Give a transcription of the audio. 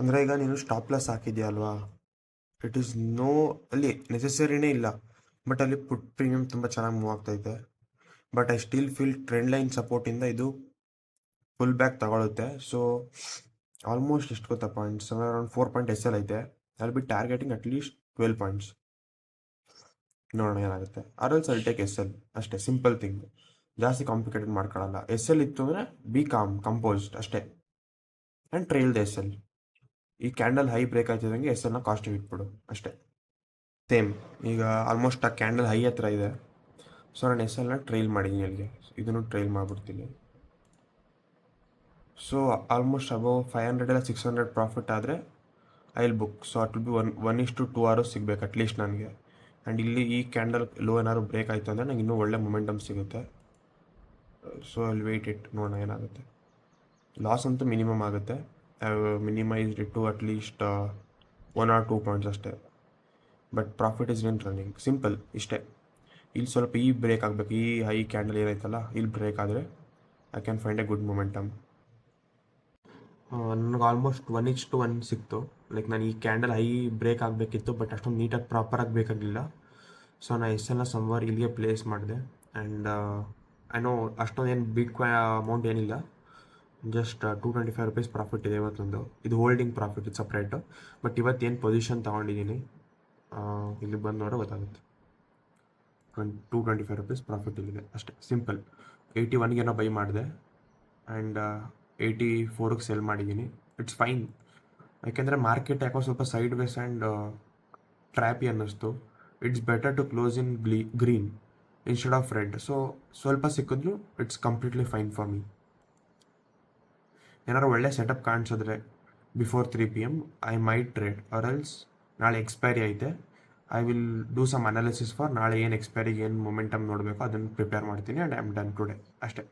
ಅಂದರೆ ಈಗ ನೀನು ಸ್ಟಾಪ್ ಲಾಸ್ ಹಾಕಿದ್ಯಾ ಅಲ್ವಾ, ಇಟ್ ಈಸ್ ನೋ ಅಲ್ಲಿ ನೆಸೆಸರಿನೇ ಇಲ್ಲ, ಬಟ್ ಅಲ್ಲಿ ಪುಟ್ ಪ್ರೀಮಿಯಮ್ ತುಂಬ ಚೆನ್ನಾಗಿ ಮೂವ್ ಆಗ್ತೈತೆ. But I still feel trend line ಸಪೋರ್ಟಿಂದ ಇದು ಫುಲ್ ಬ್ಯಾಕ್ ತಗೊಳುತ್ತೆ. ಸೊ ಆಲ್ಮೋಸ್ಟ್ ಎಷ್ಟು ಗೊತ್ತಾ points, around 4 point S L ಐತೆ. ಅಲ್ಲಿ ಬಿ ಟಾರ್ಗೆಟಿಂಗ್ ಅಟ್ಲೀಸ್ಟ್ 12 ಪಾಯಿಂಟ್ಸ್. ನೋಡೋಣ ಏನಾಗುತ್ತೆ. ಆರ್ಎಲ್ಸ್ ಅಲ್ಲಿ ಟೇಕ್ ಎಸ್ ಎಲ್ ಅಷ್ಟೇ, ಸಿಂಪಲ್ ಥಿಂಗ್, ಜಾಸ್ತಿ ಕಾಂಪ್ಲಿಕೇಟೆಡ್ ಮಾಡ್ಕೊಳ್ಳಲ್ಲ. ಎಸ್ ಎಲ್ ಇತ್ತು ಅಂದರೆ ಬಿ ಕಂಪೋಸ್ಡ್ ಅಷ್ಟೇ, ಆ್ಯಂಡ್ ಟ್ರೈಲ್ಡ್ ಎಸ್ ಎಲ್. ಈ ಕ್ಯಾಂಡಲ್ ಹೈ ಬ್ರೇಕ್ ಆಯ್ತಿದಂಗೆ ಎಸ್ ಎಲ್ನ ಕಾಸ್ಟಿಗೆ ಇಟ್ಬಿಡು ಅಷ್ಟೇ. ಸೇಮ್ ಈಗ ಆಲ್ಮೋಸ್ಟ್ ಆ ಕ್ಯಾಂಡಲ್ ಹೈ ಹತ್ರ ಇದೆ, ಸೊ ನಾನು ಎಸ್ ಎಲ್ನ ಟ್ರೈಲ್ ಮಾಡಿದ್ದೀನಿ ಅಲ್ಲಿಗೆ, ಇದನ್ನು ಟ್ರೈಲ್ ಮಾಡಿಬಿಡ್ತೀನಿ. ಸೊ ಆಲ್ಮೋಸ್ಟ್ ಅಬೌವ್ 500 ಇಲ್ಲ 600 ಪ್ರಾಫಿಟ್ ಆದರೆ I will book. So at will be 1:2 hours ಸಿಗಬೇಕು ಅಟ್ಲೀಸ್ಟ್ ನನಗೆ. ಆ್ಯಂಡ್ ಇಲ್ಲಿ ಈ ಕ್ಯಾಂಡಲ್ ಲೋ ಏನಾದ್ರು ಬ್ರೇಕ್ ಆಯಿತು ಅಂದರೆ ನಂಗೆ ಇನ್ನೂ ಒಳ್ಳೆ ಮೊಮೆಂಟಮ್ ಸಿಗುತ್ತೆ. ಸೊ ಅಲ್ಲಿ ವೆಯ್ಟ್ ಇಟ್ ನೋಡೋಣ ಏನಾಗುತ್ತೆ. ಲಾಸ್ ಅಂತೂ ಮಿನಿಮಮ್ ಆಗುತ್ತೆ, ಮಿನಿಮೈಸ್ಡ್ ಇಟ್ಟು ಅಟ್ಲೀಸ್ಟ್ 1 or 2 ಪಾಯಿಂಟ್ಸ್ ಅಷ್ಟೇ. But profit is in running, simple ಇಷ್ಟೇ. ಇಲ್ಲಿ ಸ್ವಲ್ಪ ಈ ಬ್ರೇಕ್ ಆಗಬೇಕು, ಈ ಹೈ ಕ್ಯಾಂಡಲ್ ಏನೈತಲ್ಲ ಇಲ್ಲಿ ಬ್ರೇಕ್ ಆದರೆ I can find A good momentum. ನನಗೆ ಆಲ್ಮೋಸ್ಟ್ 1:1 ಸಿಕ್ತು. ಲೈಕ್ ನಾನು ಈ ಕ್ಯಾಂಡಲ್ ಹೈ ಬ್ರೇಕ್ ಆಗಬೇಕಿತ್ತು, ಬಟ್ ಅಷ್ಟೊಂದು ನೀಟಾಗಿ ಪ್ರಾಪರಾಗಿ ಬೇಕಾಗಿಲ್ಲ. ಸೊ ನಾನು ಎಸ್ ಎಲ್ನ ಸಮ್ವಾರ್ ಇಲ್ಲಿಗೆ ಪ್ಲೇಸ್ ಮಾಡಿದೆ. ಆ್ಯಂಡ್ ಐ ನೋ ಅಷ್ಟೊಂದು ಏನು ಬಿಗ್ ಅಮೌಂಟ್ ಏನಿಲ್ಲ, ಜಸ್ಟ್ 225 rupees ಪ್ರಾಫಿಟ್ ಇದೆ ಇವತ್ತೊಂದು. ಇದು ಹೋಲ್ಡಿಂಗ್ ಪ್ರಾಫಿಟ್, ಇದು ಸಪ್ರೇಟು. ಬಟ್ ಇವತ್ತೇನು ಪೊಸಿಷನ್ ತೊಗೊಂಡಿದ್ದೀನಿ ಇಲ್ಲಿ ಬಂದು ನೋಡೋ ಗೊತ್ತಾಗುತ್ತೆ. 225 rupees ಪ್ರಾಫಿಟ್ ಇಲ್ಲಿದೆ ಅಷ್ಟೇ, ಸಿಂಪಲ್. 81ಗೆ ಬೈ ಮಾಡಿದೆ ಆ್ಯಂಡ್ 84ಗೆ ಸೆಲ್ ಮಾಡಿದ್ದೀನಿ. ಇಟ್ಸ್ ಫೈನ್, ಯಾಕೆಂದರೆ ಮಾರ್ಕೆಟ್ ಯಾಕೋ ಸ್ವಲ್ಪ ಸೈಡ್ ವೇಸ್ ಆ್ಯಂಡ್ ಟ್ರ್ಯಾಪಿ ಅನ್ನಿಸ್ತು. It's better to close in green instead of red. So ಸ್ವಲ್ಪ ಸಿಕ್ಕಿದ್ರು it's completely fine for me. ಏನಾದ್ರು ಒಳ್ಳೆ ಸೆಟಪ್ ಕಾಣಿಸಿದ್ರೆ before 3 PM I might trade, or else ನಾಳೆ ಎಕ್ಸ್ಪೈರಿ ಐತೆ, I will do some analysis for ನಾಳೆ ಏನು ಎಕ್ಸ್ಪೈರಿಗೆ ಏನು ಮೊಮೆಂಟಮ್ ನೋಡಬೇಕು ಅದನ್ನು ಪ್ರಿಪೇರ್ ಮಾಡ್ತೀನಿ. And I am done today ಅಷ್ಟೇ.